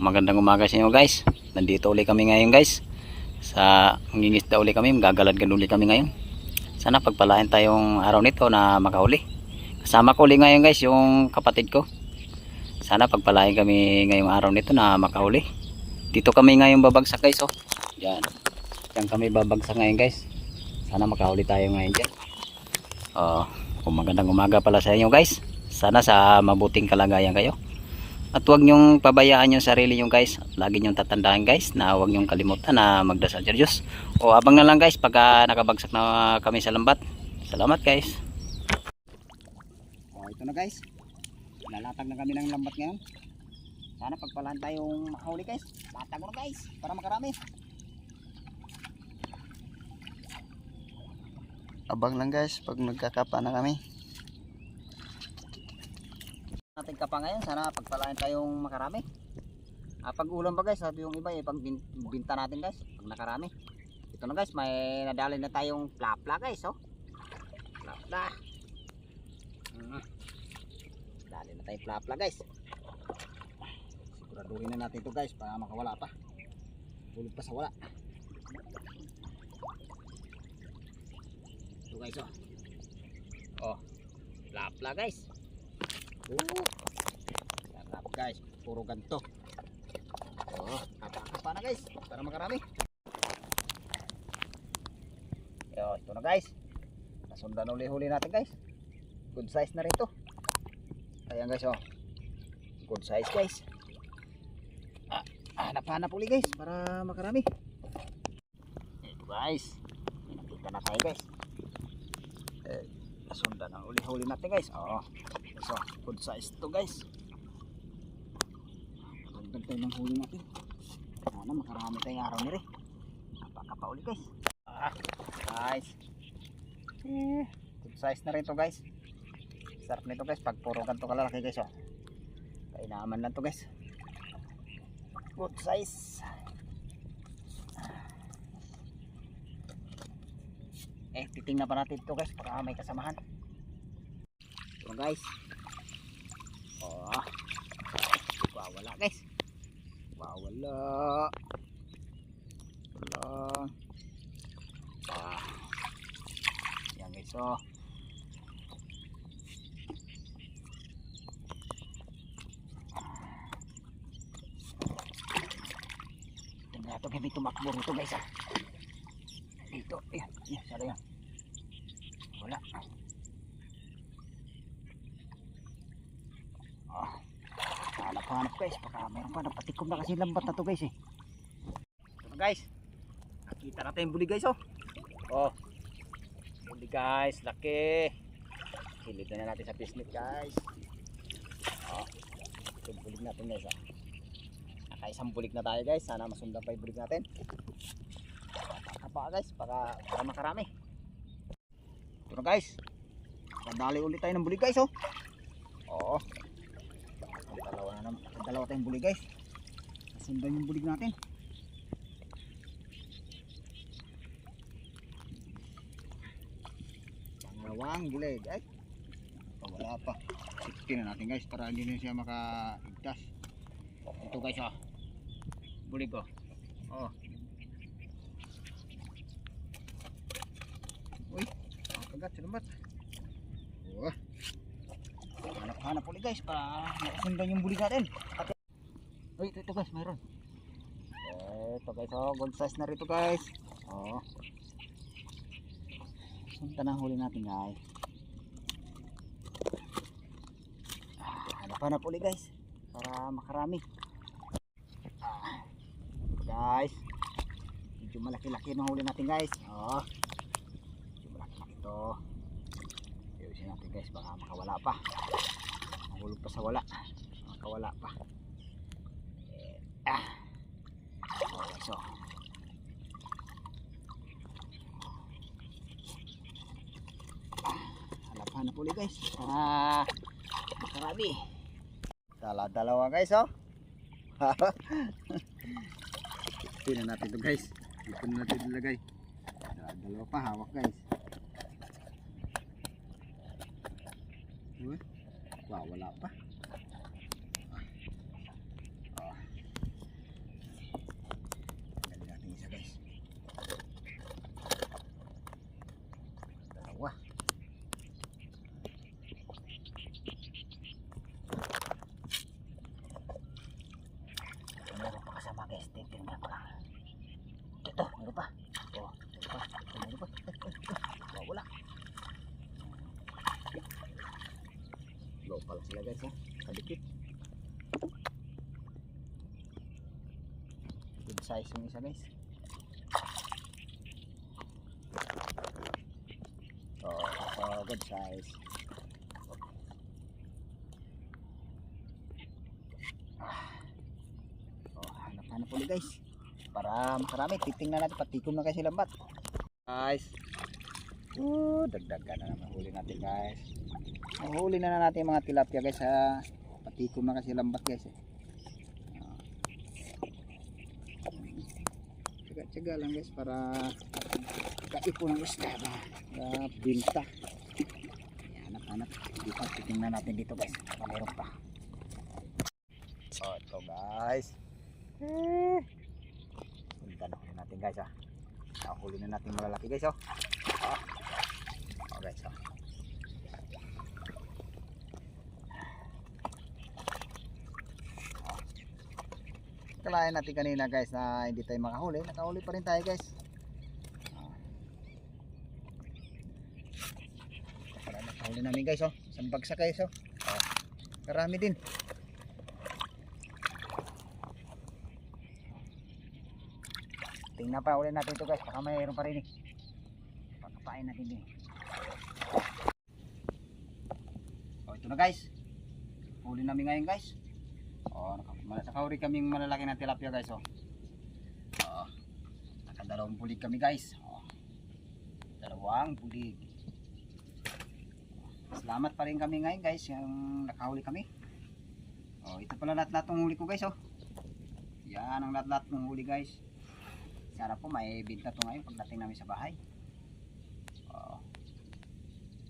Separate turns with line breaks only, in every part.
Magandang umaga sa inyo guys. Nandito ulit kami ngayon guys. Sa ngingisda ulit kami, gagaladgan ulit kami ngayon. Sana pagpalain tayong araw nito na makahuli. Kasama ko ulit ngayon guys, yung kapatid ko. Sana pagpalain kami ngayong araw nito na makahuli. Dito kami ngayon babagsak guys oh. Yan. Diyan kami babagsak ngayon guys. Sana makahuli tayo ngayon dyan. Magandang umaga pala sa inyo guys. Sana sa mabuting kalagayan kayo. At huwag nyong pabayaan yung sarili nyo guys. Lagi nyong tatandaan guys na huwag nyong kalimutan na magdasal sa Diyos. Abang na lang guys pagka nakabagsak na kami sa lambat. Salamat guys. Ito na guys. Lalatag na kami ng lambat ngayon. Sana pagpalaan tayong makahuli guys. Latag mo na guys para makarami.
Abang lang guys pag magkakapa na kami.
Natin ka pa ngayon, sana pagpalain tayong makarami. Pag ulam ba guys, sabi yung iba pag binta natin guys, pag nakarami. Ito na guys, may nadali na tayong plapla guys oh. Plapla. Dali na tayong plapla guys. Siguraduhin na natin ito guys para makawala pa. Tulog pa sa wala. Ito guys oh. Plapla guys. Sarap guys, puro ganto. Kapa na guys para makarami. Ito na guys, nasundan uli-huli natin guys. Good size na rin to. Ayan guys good size guys. Hanap-hanap uli guys para makarami. Ito guys, nakita na tayo guys. Nasundan ang uli-huli natin guys. Good size to guys. Pagdag tayo ng huli natin. Sana makarami tayong araw nila. Napakapa uli guys. Nice. Good size na rin to guys. Sarap nito guys pag puro ganito kalalaki guys kainaman lang to guys. Good size. Titingnan pa natin ito guys para may kasamahan. Ito guys. Wala guys. Wala. Yan guys tingnan natin kami tumakbo rito guys dito. Ayan. Sana yan. Wala. Hanap guys, baka mayroon pa, napatikom na kasi lambat na to guys Ito na guys, nakita natin yung buli guys buli guys, laki. Silid na natin sa pisnit guys. Ito yung bulig natin guys nakaisang bulig na tayo guys, sana masundan pa yung bulig natin. Kapa guys, para makarami. Ito na guys, padali ulit tayo ng bulig guys dalawa tayong bulig guys. Nasundan yung bulig natin. Pangalawang bulig ay wala pa. Sikti na natin guys para hindi na siya makaigtas. Ito guys bulig uy, kagat sa lambat. Hanap ulit guys para makasundan yung bulig natin. Ito guys, mayroon. Ito guys gold size na rito guys. Sundan ang huli natin guys. Hanap ulit guys para makarami. Guys, medyo malaki-laki ang huli natin guys. Medyo malaki-laki ito. Ayusin natin guys baka makawala pa. Mahulog pa sa wala. Makawala pa. Hanap ulit guys makarami. Dalawa guys tingnan natin ito guys. Dito na natin ilagay. Dalawa pa hawak guys. Wala pa. guys, oh. Kadikit. Good size yung isa guys. So good size. Hanap ulit guys para makarami. Titingnan natin, patikom na kasi lambat guys. Dagdagan na naman huli natin guys. Mahuli na natin yung mga tilapia guys ha. Patikom na kasi lambat guys eh. Tsaga lang guys para kaipon ng isda na binta. Hanap dito, titingnan natin dito guys. Meron pa. So ito guys. Punta na huli natin guys ha. Huli na natin malalaki guys oh. Guys oh. Kalahin natin kanina guys na hindi tayo makahuli. Nakahuli pa rin tayo guys. Nakahuli namin guys oh. Isang bagsak guys oh. Karami din. Tingnan pa ulit natin ito guys. Baka mayroon pa rin eh. Pakapain natin din. Oh, ito na guys. Huli namin ngayon guys. Oh, nakahuli kaming malalaki na tilapia guys oh. Nakadalawang bulig kami guys. Oh. Dalawang bulig. Salamat pa rin kami ngayon guys. Yung nakahuli kami. Oh, ito pala lahat-lahat ng huli ko guys oh. Yan ang lahat-lahat ng huli guys. Sana po may binta to ngayon pagdating namin sa bahay.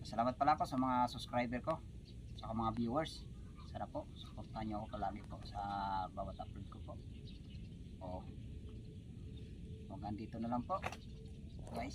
Salamat pala ako sa mga subscriber ko, sa mga viewers. Sana po supportahan niyo ako palagi po sa bawat upload ko po. Hanggang dito na lang po guys.